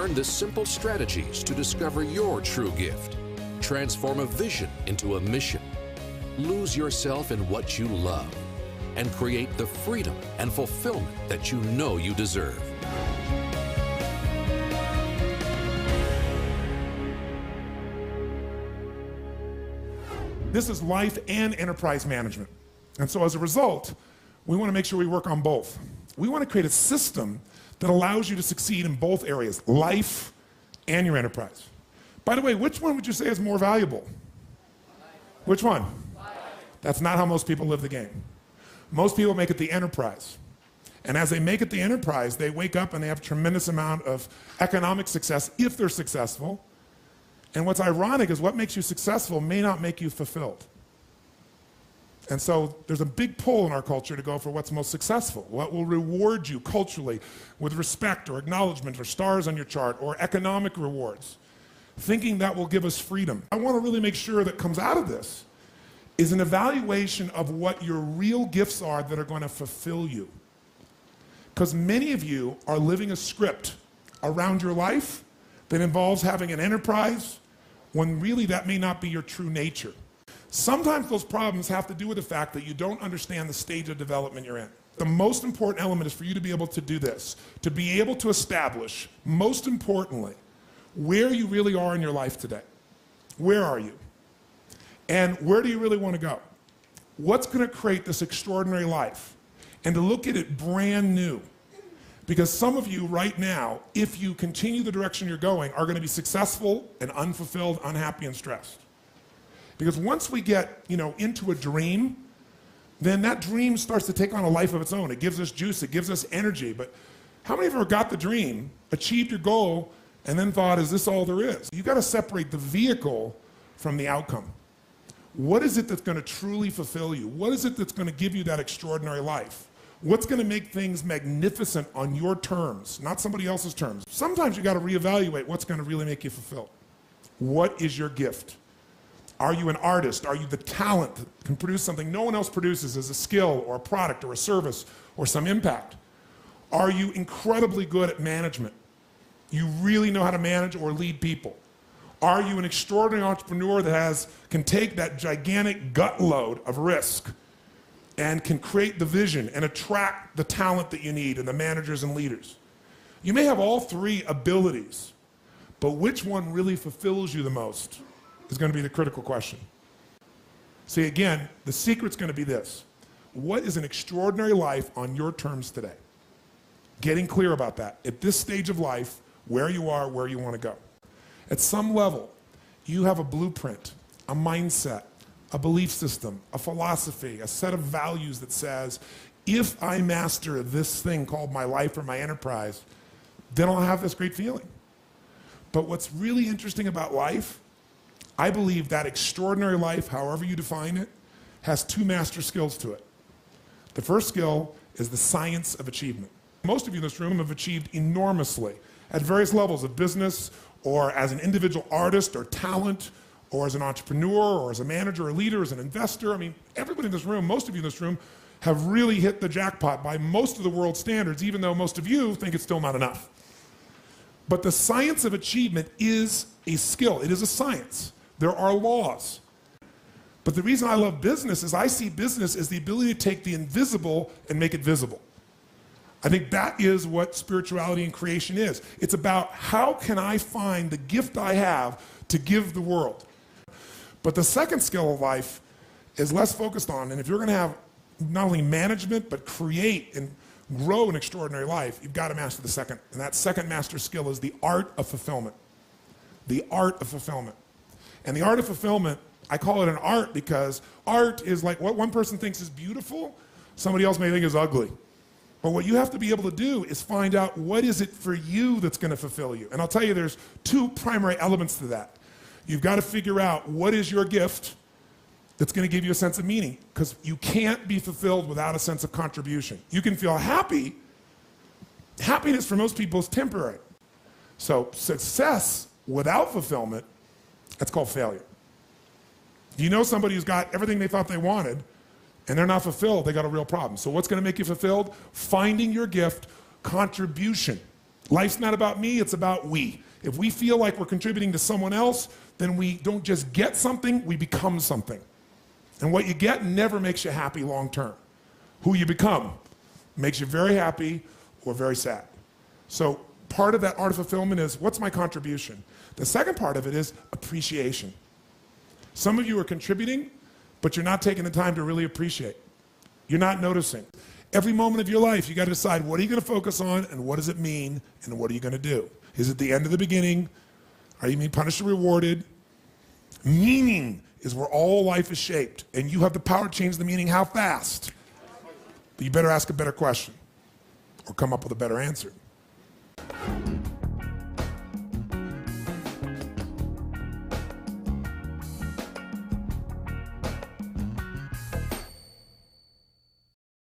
Learn the simple strategies to discover your true gift. Transform a vision into a mission. Lose yourself in what you love and create the freedom and fulfillment that you know you deserve. This is life and enterprise management. And so as a result, we want to make sure we work on both. We want to create a system that allows you to succeed in both areas, life and your enterprise. By the way, which one would you say is more valuable? Which one? That's not how most people live the game. Most people make it the enterprise. And as they make it the enterprise, they wake up and they have a tremendous amount of economic success if they're successful. And what's ironic is what makes you successful may not make you fulfilled. And so there's a big pull in our culture to go for what's most successful, what will reward you culturally with respect or acknowledgement or stars on your chart or economic rewards, thinking that will give us freedom. I want to really make sure that comes out of this is an evaluation of what your real gifts are that are going to fulfill you. Because many of you are living a script around your life that involves having an enterprise when really that may not be your true nature. Sometimes those problems have to do with the fact that you don't understand the stage of development you're in. The most important element is for you to be able to do this, to be able to establish, most importantly, where you really are in your life today. Where are you? And where do you really want to go? What's going to create this extraordinary life? And to look at it brand new. Because some of you right now, if you continue the direction you're going, are going to be successful and unfulfilled, unhappy, and stressed. Because once we get, into a dream, then that dream starts to take on a life of its own. It gives us juice, it gives us energy. But how many of you ever got the dream, achieved your goal, and then thought, is this all there is? You've got to separate the vehicle from the outcome. What is it that's going to truly fulfill you? What is it that's going to give you that extraordinary life? What's going to make things magnificent on your terms, not somebody else's terms? Sometimes you got to reevaluate what's going to really make you fulfilled. What is your gift? Are you an artist? Are you the talent that can produce something no one else produces as a skill or a product or a service or some impact? Are you incredibly good at management? You really know how to manage or lead people? Are you an extraordinary entrepreneur that can take that gigantic gut load of risk and can create the vision and attract the talent that you need and the managers and leaders? You may have all three abilities, but which one really fulfills you the most is going to be the critical question. See, again, the secret's going to be this. What is an extraordinary life on your terms today? Getting clear about that. At this stage of life, where you are, where you want to go. At some level, you have a blueprint, a mindset, a belief system, a philosophy, a set of values that says, if I master this thing called my life or my enterprise, then I'll have this great feeling. But what's really interesting about life, I believe that extraordinary life, however you define it, has two master skills to it. The first skill is the science of achievement. Most of you in this room have achieved enormously at various levels of business or as an individual artist or talent or as an entrepreneur or as a manager or leader, as an investor. I mean, everybody in this room, most of you in this room, have really hit the jackpot by most of the world's standards, even though most of you think it's still not enough. But the science of achievement is a skill. It is a science. There are laws. But the reason I love business is I see business as the ability to take the invisible and make it visible. I think that is what spirituality and creation is. It's about how can I find the gift I have to give the world. But the second skill of life is less focused on, and if you're going to have not only management, but create and grow an extraordinary life, you've got to master the second. And that second master skill is the art of fulfillment. The art of fulfillment. And the art of fulfillment, I call it an art because art is like what one person thinks is beautiful, somebody else may think is ugly. But what you have to be able to do is find out what is it for you that's going to fulfill you. And I'll tell you there's two primary elements to that. You've got to figure out what is your gift that's going to give you a sense of meaning, because you can't be fulfilled without a sense of contribution. You can feel happy. Happiness for most people is temporary. So success without fulfillment, that's called failure. Do you know somebody who's got everything they thought they wanted and they're not fulfilled? They got a real problem. So what's going to make you fulfilled? Finding your gift, contribution. Life's not about me, it's about we. If we feel like we're contributing to someone else, then we don't just get something, we become something. And what you get never makes you happy long term. Who you become makes you very happy or very sad. So part of that art of fulfillment is, what's my contribution? The second part of it is appreciation. Some of you are contributing, but you're not taking the time to really appreciate. You're not noticing. Every moment of your life, you got to decide, what are you going to focus on, and what does it mean, and what are you going to do? Is it the end of the beginning? Are you being punished or rewarded? Meaning is where all life is shaped, and you have the power to change the meaning how fast. But you better ask a better question or come up with a better answer.